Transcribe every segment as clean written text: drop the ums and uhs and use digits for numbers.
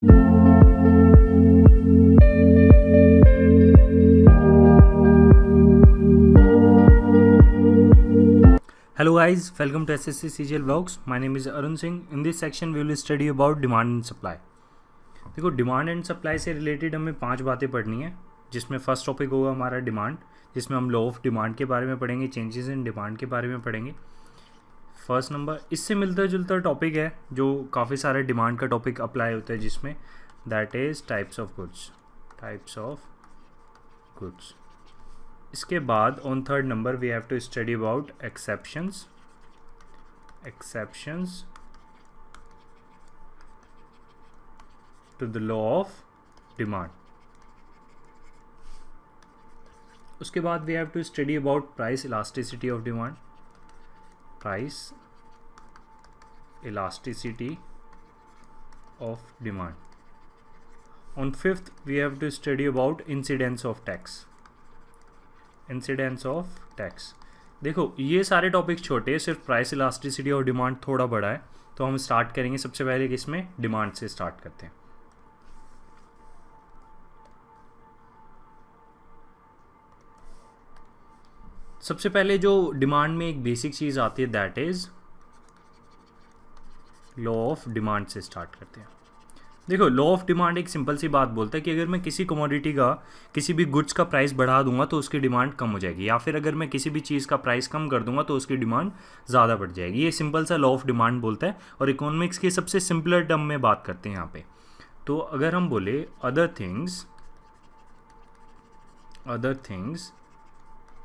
Hello guys, welcome to SSC CGL Vlogs. My name is Arun Singh. In this section we will study about demand and supply. देखो demand and supply से related हमें 5 बातें पढ़नी है, जिसमें first topic होगा हमारा demand, जिसमें हम लॉ ऑफ डिमांड के बारे में पढ़ेंगे, चेंजेस इन डिमांड के बारे में पढ़ेंगे। फर्स्ट नंबर इससे मिलता जुलता टॉपिक है जो काफ़ी सारे डिमांड का टॉपिक अप्लाई होता है, जिसमें that is types of goods. इसके बाद on third number we have to study about exceptions to the law of demand. उसके बाद we have to study about price elasticity of demand, On fifth we have to study about incidence of tax। देखो ये सारे topic छोटे हैं, सिर्फ price elasticity और demand थोड़ा बड़ा है, तो हम स्टार्ट करेंगे सबसे पहले किसमें, डिमांड से स्टार्ट करते हैं। सबसे पहले जो डिमांड में एक बेसिक चीज़ आती है that is law of demand से स्टार्ट करते हैं। देखो लॉ ऑफ डिमांड एक सिंपल सी बात बोलता है कि अगर मैं किसी कमोडिटी का, किसी भी गुड्स का प्राइस बढ़ा दूंगा तो उसकी डिमांड कम हो जाएगी, या फिर अगर मैं किसी भी चीज़ का प्राइस कम कर दूंगा तो उसकी डिमांड ज़्यादा बढ़ जाएगी। ये सिंपल सा लॉ ऑफ डिमांड बोलता है, और इकोनॉमिक्स के सबसे सिंपलर टर्म में बात करते हैं यहाँ पे। तो अगर हम बोले other things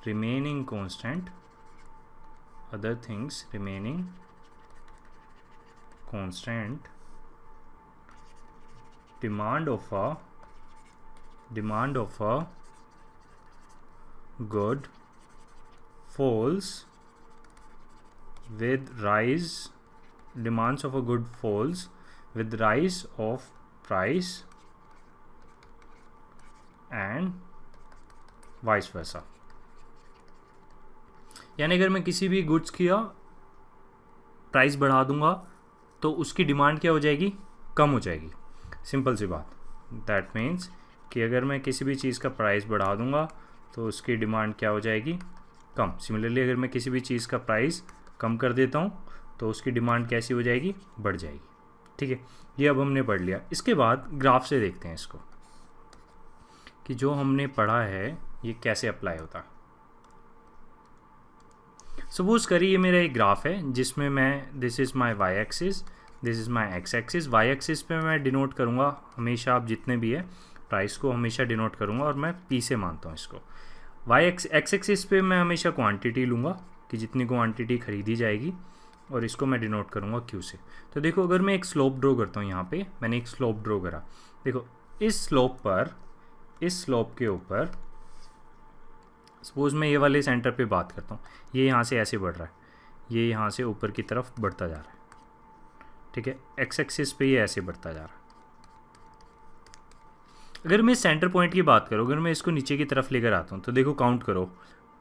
remaining constant, demand of a good falls with rise, demands of a good falls with rise of price and vice versa। यानी अगर मैं किसी भी गुड्स की प्राइस बढ़ा दूंगा तो उसकी डिमांड क्या हो जाएगी, कम हो जाएगी। सिंपल सी बात, दैट मीन्स कि अगर मैं किसी भी चीज़ का प्राइस बढ़ा दूंगा तो उसकी डिमांड क्या हो जाएगी, कम। सिमिलरली अगर मैं किसी भी चीज़ का प्राइस कम कर देता हूँ तो उसकी डिमांड कैसी हो जाएगी, बढ़ जाएगी। ठीक है, ये अब हमने पढ़ लिया। इसके बाद ग्राफ से देखते हैं इसको कि जो हमने पढ़ा है ये कैसे अप्लाई होता है। सपोज करिए ये मेरा एक ग्राफ है जिसमें मैं, this is my Y axis, this is my X axis. Y axis पे मैं डिनोट करूँगा हमेशा, आप जितने भी है प्राइस को हमेशा डिनोट करूँगा, और मैं पी से मानता हूँ इसको। एक्स एक्सिस पे मैं हमेशा क्वांटिटी लूँगा कि जितनी क्वांटिटी खरीदी जाएगी, और इसको मैं डिनोट करूँगा क्यू से। तो देखो अगर मैं एक स्लोप ड्रॉ करता हूँ, यहाँ पे मैंने एक स्लोप ड्रॉ करा। देखो इस स्लोप के ऊपर सपोज मैं ये वाले सेंटर पे बात करता हूँ, ये यहाँ से ऐसे बढ़ रहा है, ये यहाँ से ऊपर की तरफ बढ़ता जा रहा है। ठीक है, एक्स एक्सिस पे ये ऐसे बढ़ता जा रहा है। अगर मैं सेंटर पॉइंट की बात करूँ, अगर मैं इसको नीचे की तरफ लेकर आता हूँ तो देखो काउंट करो,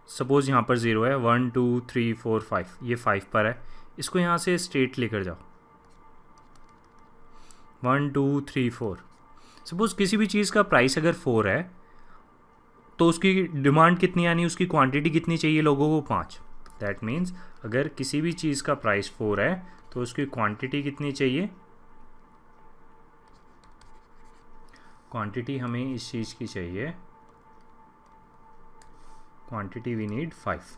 सपोज यहाँ पर 0 है, 1 2 3 4 5, ये 5 पर है। इसको यहाँ से स्ट्रेट लेकर जाओ, 1 2 3 4। सपोज किसी भी चीज़ का प्राइस अगर 4 है तो उसकी डिमांड कितनी, यानी उसकी क्वांटिटी कितनी चाहिए लोगों को, 5। दैट मीन्स अगर किसी भी चीज़ का प्राइस 4 है तो उसकी क्वांटिटी कितनी चाहिए, क्वांटिटी हमें इस चीज़ की चाहिए, क्वांटिटी वी नीड 5।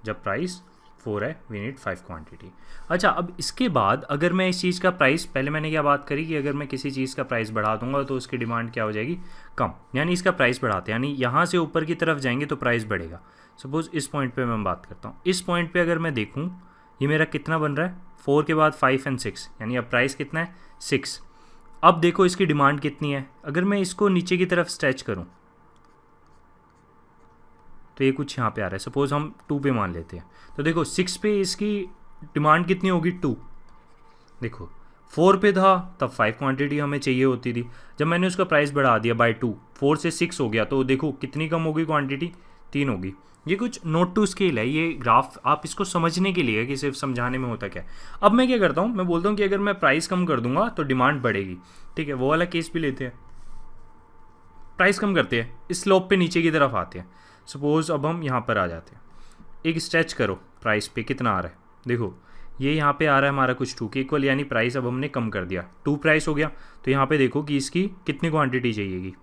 जब प्राइस 4 है वी नीड 5 क्वांटिटी। अच्छा, अब इसके बाद अगर मैं इस चीज़ का प्राइस, पहले मैंने क्या बात करी कि अगर मैं किसी चीज़ का प्राइस बढ़ा दूंगा तो उसकी डिमांड क्या हो जाएगी, कम। यानी इसका प्राइस बढ़ाते हैं, यानी यहाँ से ऊपर की तरफ जाएंगे तो प्राइस बढ़ेगा। सपोज इस पॉइंट पे मैं बात करता हूँ, इस पॉइंट पे अगर मैं देखूँ ये मेरा कितना बन रहा है, 4 के बाद 5 एंड 6, यानी अब प्राइस कितना है, 6। अब देखो इसकी डिमांड कितनी है, अगर मैं इसको नीचे की तरफ स्ट्रेच करूँ तो ये कुछ यहाँ पे आ रहा है। सपोज हम 2 पे मान लेते हैं, तो देखो 6 पे इसकी डिमांड कितनी होगी, 2। देखो 4 पे था तब 5 क्वांटिटी हमें चाहिए होती थी, जब मैंने उसका प्राइस बढ़ा दिया बाय 2, 4 से 6 हो गया, तो देखो कितनी कम हो गई क्वांटिटी, 3 होगी। ये कुछ नोट टू स्केल है, ये ग्राफ आप इसको समझने के लिए है कि सिर्फ समझाने में होता क्या है। अब मैं क्या करता हूँ, मैं बोलता हूँ कि अगर मैं प्राइस कम कर दूंगा तो डिमांड बढ़ेगी। ठीक है, वो वाला केस भी लेते हैं, प्राइस कम करते हैं, इस स्लोप पे नीचे की तरफ आते हैं। सपोज अब हम यहाँ पर आ जाते हैं, एक स्ट्रेच करो प्राइस पे कितना आ रहा है, देखो ये यहाँ पे आ रहा है हमारा कुछ 2 के इक्वल, यानी प्राइस अब हमने कम कर दिया, 2 प्राइस हो गया। तो यहाँ पे देखो कि इसकी कितनी क्वांटिटी चाहिएगी,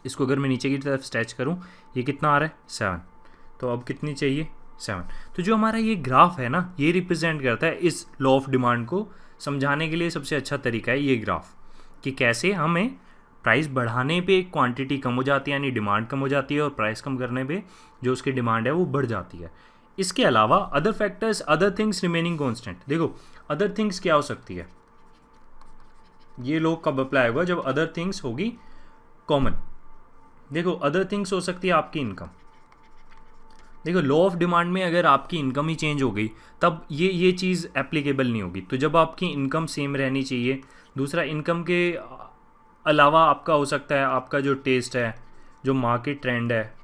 इसको अगर मैं नीचे की तरफ स्ट्रेच करूँ, ये कितना आ रहा है 7, तो अब कितनी चाहिए 7। तो जो हमारा ये ग्राफ है ना, ये रिप्रेजेंट करता है इस लॉ ऑफ डिमांड को समझाने के लिए सबसे अच्छा तरीका है ये ग्राफ, कि कैसे हमें प्राइस बढ़ाने पे क्वांटिटी कम हो जाती है, यानी डिमांड कम हो जाती है, और प्राइस कम करने पे जो उसकी डिमांड है वो बढ़ जाती है। इसके अलावा other factors, other things remaining constant. देखो अदर थिंग्स क्या हो सकती है, ये लॉ कब अप्लाई होगा, जब अदर थिंग्स होगी कॉमन। देखो अदर थिंग्स हो सकती है आपकी इनकम। देखो लॉ ऑफ डिमांड में अगर आपकी इनकम ही चेंज हो गई तब ये चीज़ एप्लीकेबल नहीं होगी। तो जब आपकी इनकम सेम रहनी चाहिए, दूसरा इनकम के अलावा आपका हो सकता है आपका जो टेस्ट है, जो मार्केट ट्रेंड है,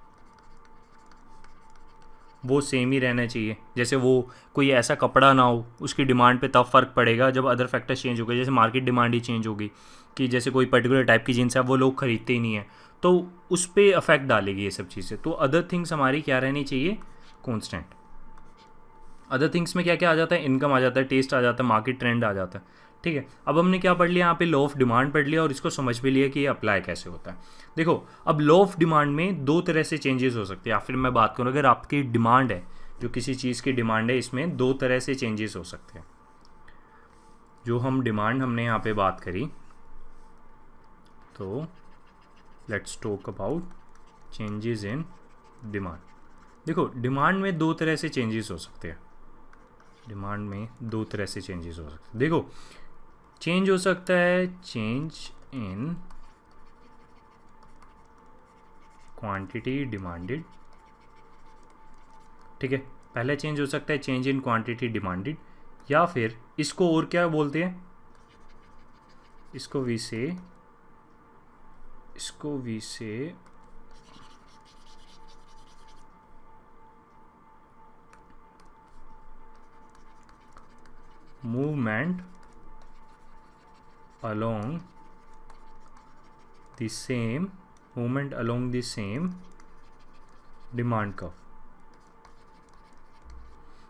वो सेम ही रहना चाहिए। जैसे वो कोई ऐसा कपड़ा ना हो, उसकी डिमांड पे तब फ़र्क पड़ेगा जब अदर फैक्टर चेंज हो गए। जैसे मार्केट डिमांड ही चेंज होगी कि जैसे कोई पर्टिकुलर टाइप की जीन्स है वो लोग खरीदते ही नहीं है, तो उस पर अफेक्ट डालेगी ये सब चीज़ें। तो अदर थिंग्स हमारी क्या रहनी चाहिए, कॉन्स्टेंट। अदर थिंग्स में क्या क्या आ जाता है, इनकम आ जाता है, टेस्ट आ जाता है, मार्केट ट्रेंड आ जाता है। ठीक है, अब हमने क्या पढ़ लिया यहाँ पे, लॉ ऑफ डिमांड पढ़ लिया और इसको समझ भी लिया कि ये अप्लाई कैसे होता है। देखो अब लॉ ऑफ डिमांड में 2 तरह से चेंजेस हो सकते हैं, या फिर मैं बात करूँ अगर आपकी डिमांड है, जो किसी चीज़ की डिमांड है, इसमें 2 तरह से चेंजेस हो सकते हैं। जो हम डिमांड हमने यहाँ पे बात करी, तो let's talk about changes in demand. देखो डिमांड में 2 तरह से चेंजेस हो सकते हैं, डिमांड में 2 तरह से चेंजेस हो सकते हैं। देखो चेंज हो सकता है चेंज इन क्वांटिटी डिमांडेड। ठीक है, पहला चेंज हो सकता है चेंज इन क्वांटिटी डिमांडेड, या फिर इसको और क्या बोलते हैं, इसको वी से movement along the same demand curve.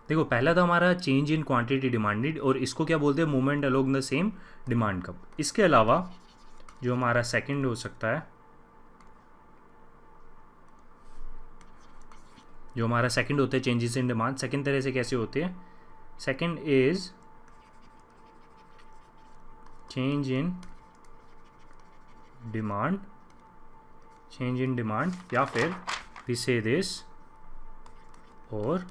देखो पहला था हमारा चेंज इन क्वांटिटी डिमांडेड, और इसको क्या बोलते हैं, movement along the same demand curve. इसके अलावा जो हमारा सेकंड हो सकता है, जो हमारा सेकंड होता है चेंजेस इन डिमांड, सेकंड तरह से कैसे होते हैं, second is change in demand, या फिर वी से दिस और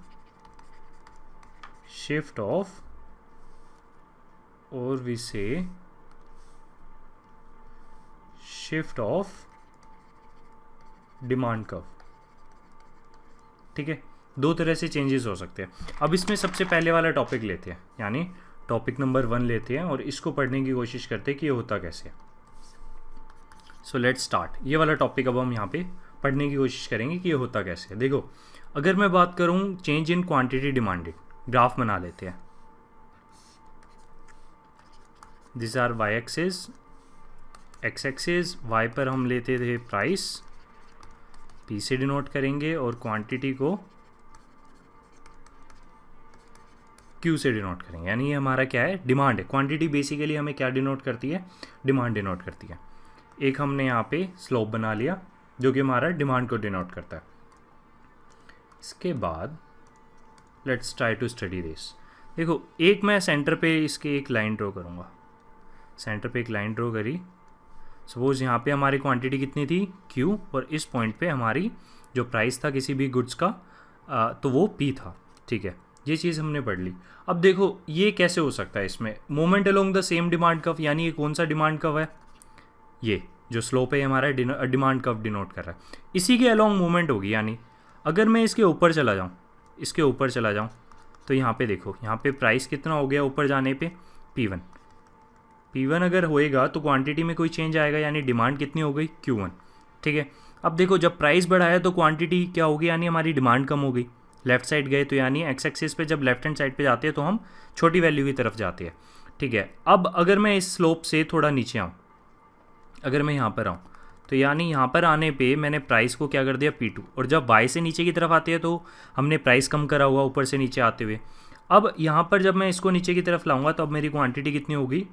शिफ्ट ऑफ, और वी से शिफ्ट ऑफ डिमांड कर्व। ठीक है, 2 तरह से चेंजेस हो सकते हैं। अब इसमें सबसे पहले वाला टॉपिक लेते हैं, यानी टॉपिक नंबर 1 लेते हैं और इसको पढ़ने की कोशिश करते हैं कि ये होता कैसे है। So let's start. ये वाला टॉपिक अब हम यहाँ पे पढ़ने की कोशिश करेंगे कि ये होता कैसे है। देखो अगर मैं बात करूँ change in quantity demanded, graph बना लेते हैं। This are Y axis, X axis, Y पर हम लेते थे प्राइस, पी से डिनोट करेंगे, और क्वांटिटी को क्यू से डिनोट करेंगे, यानी ये हमारा क्या है, डिमांड है। क्वांटिटी बेसिकली हमें क्या डिनोट करती है, डिमांड डिनोट करती है। एक हमने यहाँ पे स्लोप बना लिया जो कि हमारा डिमांड को डिनोट करता है। इसके बाद let's try to study this. देखो एक मैं सेंटर पे इसके एक लाइन ड्रॉ करूँगा, सेंटर पे एक लाइन ड्रॉ करी। सपोज यहाँ पे हमारी क्वांटिटी कितनी थी, Q, और इस पॉइंट पे हमारी जो प्राइस था किसी भी गुड्स का तो वो P था। ठीक है, ये चीज़ हमने पढ़ ली। अब देखो ये कैसे हो सकता है, इसमें moment along the same demand curve, यानी ये कौन सा डिमांड कर्व है, ये जो स्लोप है हमारा डिमांड कर्व डिनोट कर रहा है, इसी के अलोंग मूवमेंट होगी। यानी अगर मैं इसके ऊपर चला जाऊँ, इसके ऊपर चला जाऊँ, तो यहाँ पे देखो, यहाँ पे प्राइस कितना हो गया ऊपर जाने पे, P1 अगर होएगा तो क्वांटिटी में कोई चेंज आएगा, यानी डिमांड कितनी हो गई, Q1। ठीक है, अब देखो जब प्राइस बढ़ा है तो क्वांटिटी क्या होगी, यानी हमारी डिमांड कम हो गई। लेफ्ट साइड गए तो यानी एक्स एक्सिस पे जब लेफ्ट हैंड साइड पे जाते हैं तो हम छोटी वैल्यू की तरफ जाते हैं, ठीक है। अब अगर मैं इस स्लोप से थोड़ा नीचे आऊँ, अगर मैं यहाँ पर आऊँ तो यानी यहाँ पर आने पे मैंने प्राइस को क्या कर दिया P2, और जब y से नीचे की तरफ आते हैं तो हमने प्राइस कम करा हुआ ऊपर से नीचे आते हुए। अब यहाँ पर जब मैं इसको नीचे की तरफ लाऊंगा तो अब मेरी क्वांटिटी कितनी होगी,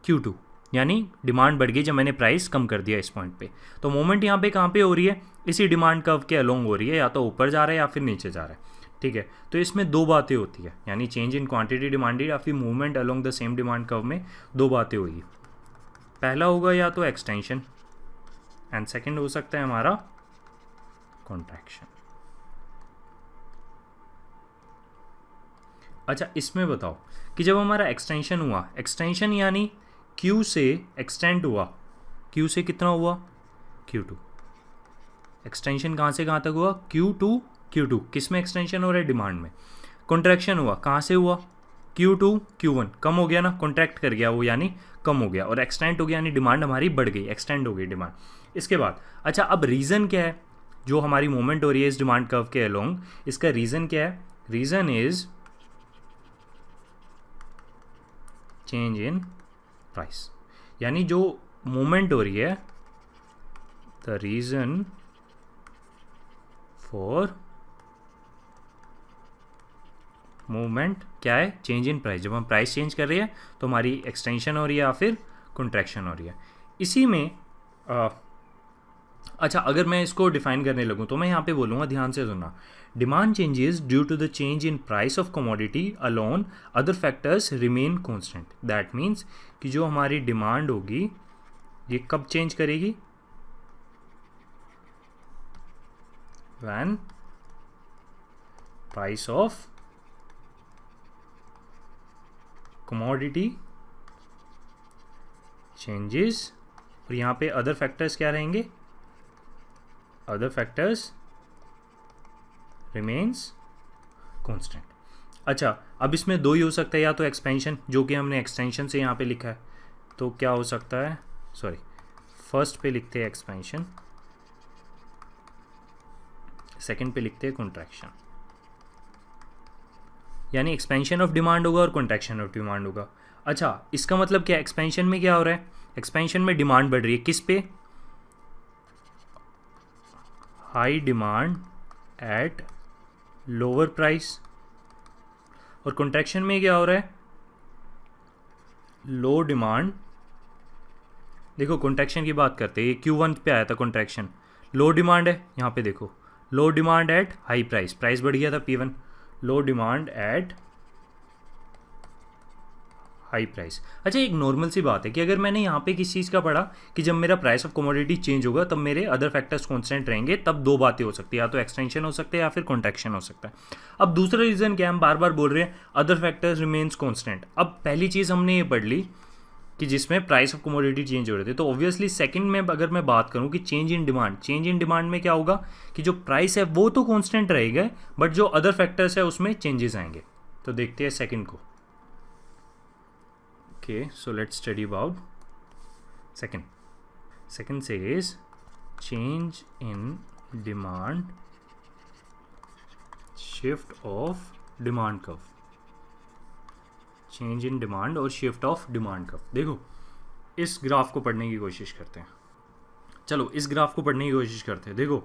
Q2, यानी डिमांड बढ़ गई जब मैंने प्राइस कम कर दिया इस पॉइंट पे। तो मूवमेंट यहाँ पे कहाँ पे हो रही है, इसी डिमांड कर्व के अलोंग हो रही है, या तो ऊपर जा रहा है या फिर नीचे जा रहा है, ठीक है। तो इसमें दो बातें होती है, यानी चेंज इन क्वांटिटी डिमांडेड या फिर movement along the same demand curve में दो बातें होगी। पहला होगा या तो एक्सटेंशन एंड सेकंड हो सकता है हमारा कॉन्ट्रैक्शन। अच्छा इसमें बताओ कि जब हमारा एक्सटेंशन हुआ, एक्सटेंशन यानी Q से एक्सटेंड हुआ, Q से कितना हुआ, Q2। एक्सटेंशन कहाँ से कहाँ तक हुआ, Q2 किस में एक्सटेंशन हो रहा है, डिमांड में। कॉन्ट्रैक्शन हुआ कहाँ से हुआ, Q2 Q1 कम हो गया ना, कॉन्ट्रैक्ट कर गया वो यानी कम हो गया, और एक्सटेंड हो गया यानी डिमांड हमारी बढ़ गई, एक्सटेंड हो गई डिमांड। इसके बाद अच्छा अब रीज़न क्या है, जो हमारी मूवमेंट हो रही है इस डिमांड कर्व के अलोंग, इसका रीज़न क्या है, reason is change in price, यानी जो मूवमेंट हो रही है, द रीज़न फॉर मूवमेंट क्या है, चेंज इन प्राइस। जब हम प्राइस चेंज कर रहे हैं तो हमारी एक्सटेंशन हो रही है या फिर कॉन्ट्रैक्शन हो रही है। इसी में अच्छा अगर मैं इसको डिफाइन करने लगूँ तो मैं यहाँ पे बोलूँगा, ध्यान से सुनना, demand changes due to the change in price of commodity alone, other factors remain constant. That means कि जो हमारी डिमांड होगी ये कब चेंज करेगी, when price of commodity changes, और यहाँ पे अदर फैक्टर्स क्या रहेंगे, अदर फैक्टर्स रिमेन्स कांस्टेंट। अच्छा अब इसमें दो ही हो सकता है, या तो एक्सपेंशन जो कि हमने एक्सटेंशन से यहाँ पे लिखा है, तो क्या हो सकता है, सॉरी फर्स्ट पे लिखते हैं एक्सपेंशन, सेकंड पे लिखते हैं कॉन्ट्रैक्शन, यानी एक्सपेंशन ऑफ डिमांड होगा और कॉन्ट्रैक्शन ऑफ डिमांड होगा। अच्छा इसका मतलब क्या, एक्सपेंशन में क्या हो रहा है, एक्सपेंशन में डिमांड बढ़ रही है, किस पे, high demand at lower price, और कॉन्ट्रैक्शन में क्या हो रहा है, लो डिमांड। देखो कॉन्ट्रैक्शन की बात करते हैं, ये Q1 पे आया था कॉन्ट्रैक्शन, लो डिमांड है, यहाँ पे देखो low demand at high price, price बढ़ गया था P1, low demand at high price. अच्छा एक नॉर्मल सी बात है कि अगर मैंने यहाँ पे किस चीज़ का पढ़ा कि जब मेरा प्राइस ऑफ कमोडिटी चेंज होगा तब मेरे अदर फैक्टर्स कांस्टेंट रहेंगे, तब दो बातें हो सकती है, या तो एक्सटेंशन हो सकता है या फिर कॉन्ट्रैक्शन हो सकता है। अब दूसरा रीज़न क्या, हम बार बार बोल रहे हैं अदर फैक्टर्स रिमेन्स कांस्टेंट। अब पहली चीज़ हमने ये पढ़ ली कि जिसमें प्राइस ऑफ कमोडिटी चेंज हो रहे थे, तो ऑब्वियसली सेकंड में अगर मैं बात करूं कि change in demand, change in demand में क्या होगा कि जो प्राइस है वो तो कांस्टेंट रहेगा, बट जो अदर फैक्टर्स है उसमें चेंजेस आएंगे। तो देखते हैं सेकंड को। Okay, so let's study about second. Second says change in demand, shift of demand curve. Change in demand और shift of demand curve. देखो इस ग्राफ को पढ़ने की कोशिश करते हैं, चलो इस ग्राफ को पढ़ने की कोशिश करते हैं। देखो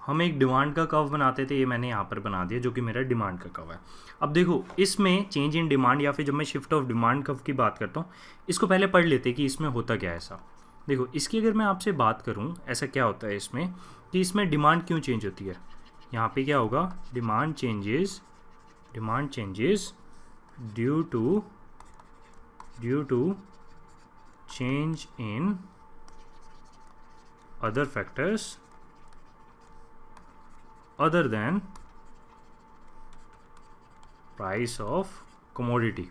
हम एक डिमांड का कर्व बनाते थे, ये मैंने यहाँ पर बना दिया जो कि मेरा डिमांड का कर्व है। अब देखो इसमें चेंज इन डिमांड या फिर जब मैं शिफ्ट ऑफ डिमांड कर्व की बात करता हूँ, इसको पहले पढ़ लेते कि इसमें होता क्या है। ऐसा देखो इसकी अगर मैं आपसे बात करूँ ऐसा क्या होता है इसमें कि इसमें डिमांड क्यों चेंज होती है, यहाँ पे क्या होगा, demand changes due to change in other factors other than price of commodity।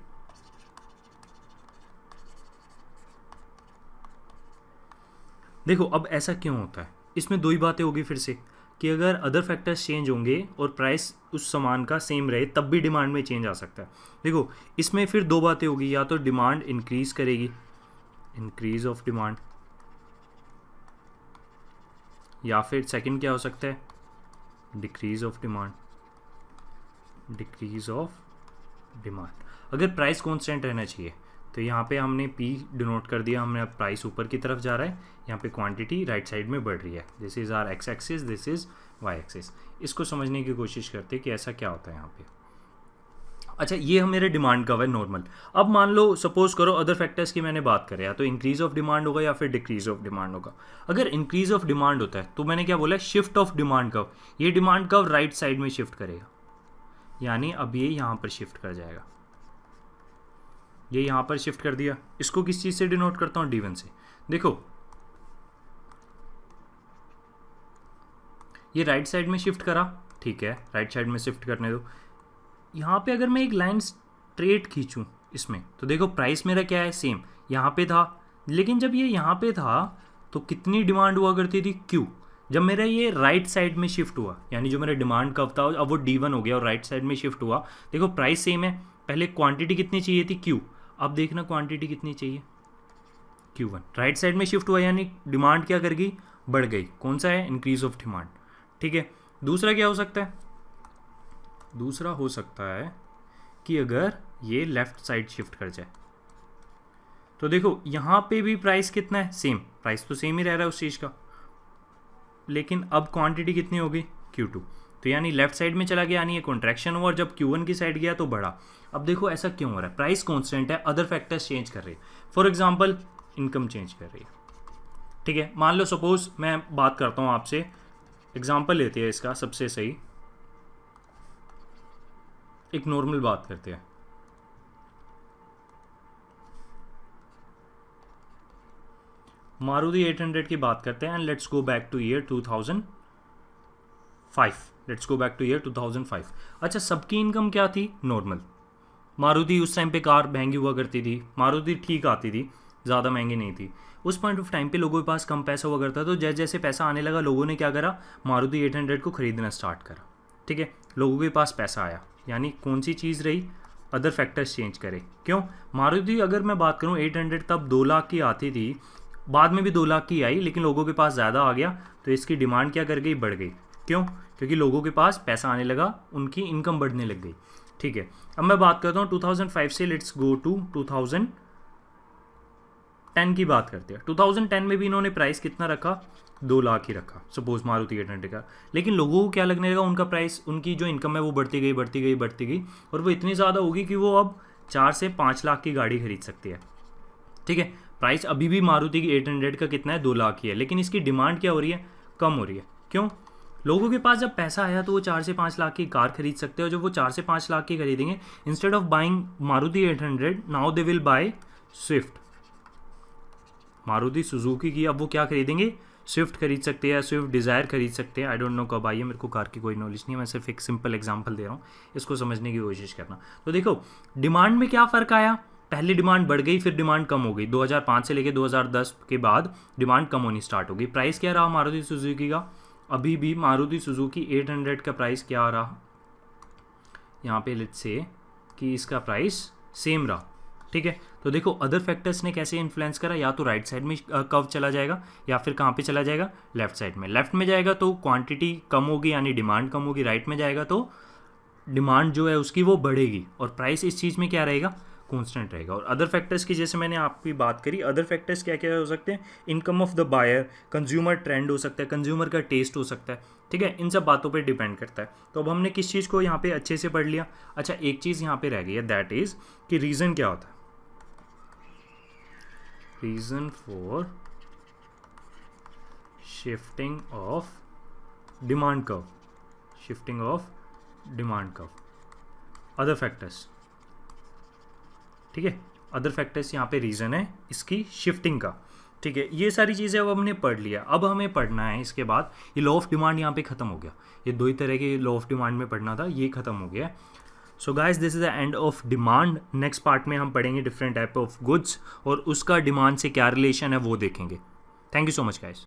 देखो अब ऐसा क्यों होता है, इसमें दो ही बातें होगी फिर से कि अगर अदर फैक्टर्स चेंज होंगे और प्राइस उस सामान का सेम रहे तब भी डिमांड में चेंज आ सकता है। देखो इसमें फिर दो बातें होगी, या तो डिमांड इंक्रीज करेगी, इंक्रीज ऑफ डिमांड, या फिर सेकंड क्या हो सकता है, decrease of demand, decrease of demand. अगर प्राइस कांस्टेंट रहना चाहिए तो यहाँ पे हमने P डिनोट कर दिया, हमने अब प्राइस ऊपर की तरफ जा रहा है, यहाँ पे क्वांटिटी राइट साइड में बढ़ रही है, this is are X axis, this is Y axis. इसको समझने की कोशिश करते हैं कि ऐसा क्या होता है यहाँ पे। अच्छा, ये हम मेरे डिमांड का है नॉर्मल। अब मान लो सपोज करो अदर फैक्टर्स की मैंने बात करें, या तो इंक्रीज ऑफ डिमांड होगा या फिर डिक्रीज ऑफ डिमांड होगा। अगर इंक्रीज ऑफ डिमांड होता है तो मैंने क्या बोला, शिफ्ट ऑफ डिमांड कर्व, ये डिमांड कर्व राइट साइड में शिफ्ट करेगा, यानी अब ये यहाँ पर शिफ्ट कर जाएगा, ये यहाँ पर शिफ्ट कर दिया। इसको किस चीज़ से डिनोट करता हूँ, D1 से। देखो ये राइट साइड में शिफ्ट करा, ठीक है, राइट साइड में शिफ्ट करने दो। यहाँ पे अगर मैं एक लाइन स्ट्रेट खींचूँ इसमें, तो देखो प्राइस मेरा क्या है, सेम यहाँ पे था, लेकिन जब ये यहाँ पे था तो कितनी डिमांड हुआ करती थी, Q। जब मेरा ये राइट साइड में शिफ्ट हुआ, यानी जो मेरा डिमांड कर्व था अब वो D1 हो गया और राइट साइड में शिफ्ट हुआ, देखो प्राइस सेम है, पहले क्वांटिटी कितनी चाहिए थी, Q, अब देखना क्वांटिटी कितनी चाहिए, Q1। राइट साइड में शिफ्ट हुआ यानी डिमांड क्या कर गई, बढ़ गई, कौन सा है, इंक्रीज ऑफ डिमांड, ठीक है। दूसरा क्या हो सकता है, दूसरा हो सकता है कि अगर ये लेफ्ट साइड शिफ्ट कर जाए, तो देखो यहाँ पे भी प्राइस कितना है, सेम, प्राइस तो सेम ही रह रहा है उस चीज़ का, लेकिन अब क्वांटिटी कितनी हो गई, Q2, तो यानी लेफ्ट साइड में चला गया, यानी ये कॉन्ट्रैक्शन हुआ, और जब Q1 की साइड गया तो बढ़ा। अब देखो ऐसा क्यों हो रहा है, प्राइस कांस्टेंट है, अदर फैक्टर्स चेंज कर रही है, फॉर एग्जांपल इनकम चेंज कर रही है, ठीक है। मान लो सपोज मैं बात करता हूँ आपसे, एग्जांपल लेते हैं इसका सबसे सही, एक नॉर्मल बात करते हैं, मारुति 800 की बात करते हैं, and let's go back two year 2005, let's go back two year 2005। अच्छा, सबकी इनकम क्या थी, नॉर्मल। मारुति उस टाइम पे कार महंगी हुआ करती थी, मारुति ठीक आती थी, ज़्यादा महंगी नहीं थी। उस पॉइंट ऑफ टाइम पे लोगों के पास कम पैसा हुआ करता, तो जैसे जैसे पैसा आने लगा लोगों ने क्या करा, मारुति 800 को ख़रीदना स्टार्ट करा, ठीक है। लोगों के पास पैसा आया, यानी कौन सी चीज़ रही, अदर फैक्टर्स चेंज करे। क्यों, मारुति अगर मैं बात करूँ 800 तब 2 लाख की आती थी, बाद में भी 2 लाख की आई, लेकिन लोगों के पास ज़्यादा आ गया तो इसकी डिमांड क्या कर गई, बढ़ गई। क्यों, क्योंकि लोगों के पास पैसा आने लगा, उनकी इनकम बढ़ने लग गई, ठीक है। अब मैं बात करता हूँ 2005 से, लेट्स गो टू 2010 की बात करते हैं। 2010 में भी इन्होंने प्राइस कितना रखा, 2 लाख ही रखा सपोज मारुति 800 का, लेकिन लोगों को क्या लगने लगा, उनका प्राइस, उनकी जो इनकम है वो बढ़ती गई बढ़ती गई बढ़ती गई, और वो इतनी ज़्यादा होगी कि वो अब 4 से 5 लाख की गाड़ी खरीद सकती है, ठीक है। प्राइस अभी भी मारुति की 800 का कितना है, 2 लाख ही है, लेकिन इसकी डिमांड क्या हो रही है, कम हो रही है। क्यों, लोगों के पास जब पैसा आया तो वो 4 से 5 लाख की कार खरीद सकते हैं, और जब वो 4 से 5 लाख की खरीदेंगे, instead of buying Maruti 800 now they will buy Swift, Maruti Suzuki की अब वो क्या खरीदेंगे, स्विफ्ट खरीद सकते हैं, स्विफ्ट डिज़ायर खरीद सकते हैं। आई डोंट नो कब आई है, मेरे को कार की कोई नॉलेज नहीं है, मैं सिर्फ एक सिंपल एग्जांपल दे रहा हूँ, इसको समझने की कोशिश करना। तो देखो डिमांड में क्या फ़र्क आया, पहले डिमांड बढ़ गई, फिर डिमांड कम हो गई। 2005 से लेकर 2010 के बाद डिमांड कम होनी स्टार्ट हो गई। प्राइस क्या रहा मारुति सुजुकी का, अभी भी मारुति सुजुकी 800 का प्राइस क्या रहा, यहाँ पे लेट्स से कि इसका प्राइस सेम रहा, ठीक है। तो देखो अदर फैक्टर्स ने कैसे इन्फ्लुएंस करा, या तो राइट साइड में कर्व चला जाएगा, या फिर कहाँ पे चला जाएगा, लेफ्ट साइड में। लेफ्ट में जाएगा तो क्वांटिटी कम होगी, यानी डिमांड कम होगी, राइट में जाएगा तो डिमांड जो है उसकी वो बढ़ेगी, और प्राइस इस चीज़ में क्या रहेगा, कांस्टेंट रहेगा। और अदर फैक्टर्स की जैसे मैंने आपकी बात करी, अदर फैक्टर्स क्या क्या हो सकते हैं, income of the buyer, consumer trend हो सकता है, कंज्यूमर का टेस्ट हो सकता है, ठीक है। इन सब बातों पे डिपेंड करता है। तो अब हमने किस चीज़ को यहाँ पे अच्छे से पढ़ लिया। अच्छा, एक चीज़ यहाँ पे रह गई है, दैट इज़ कि रीज़न क्या होता है, reason for shifting of demand curve, shifting of demand curve, other factors, ठीक है। अदर फैक्टर्स यहाँ पे रीज़न है इसकी शिफ्टिंग का, ठीक है। ये सारी चीज़ें अब हमने पढ़ लिया। अब हमें पढ़ना है इसके बाद, ये लॉ ऑफ डिमांड यहाँ पे ख़त्म हो गया, ये 2 ही तरह के लॉ ऑफ डिमांड में पढ़ना था, ये ख़त्म हो गया। So guys, this is the end of demand. Next part में हम पढ़ेंगे डिफरेंट टाइप ऑफ गुड्स, और उसका डिमांड से क्या रिलेशन है वो देखेंगे। Thank you so much guys.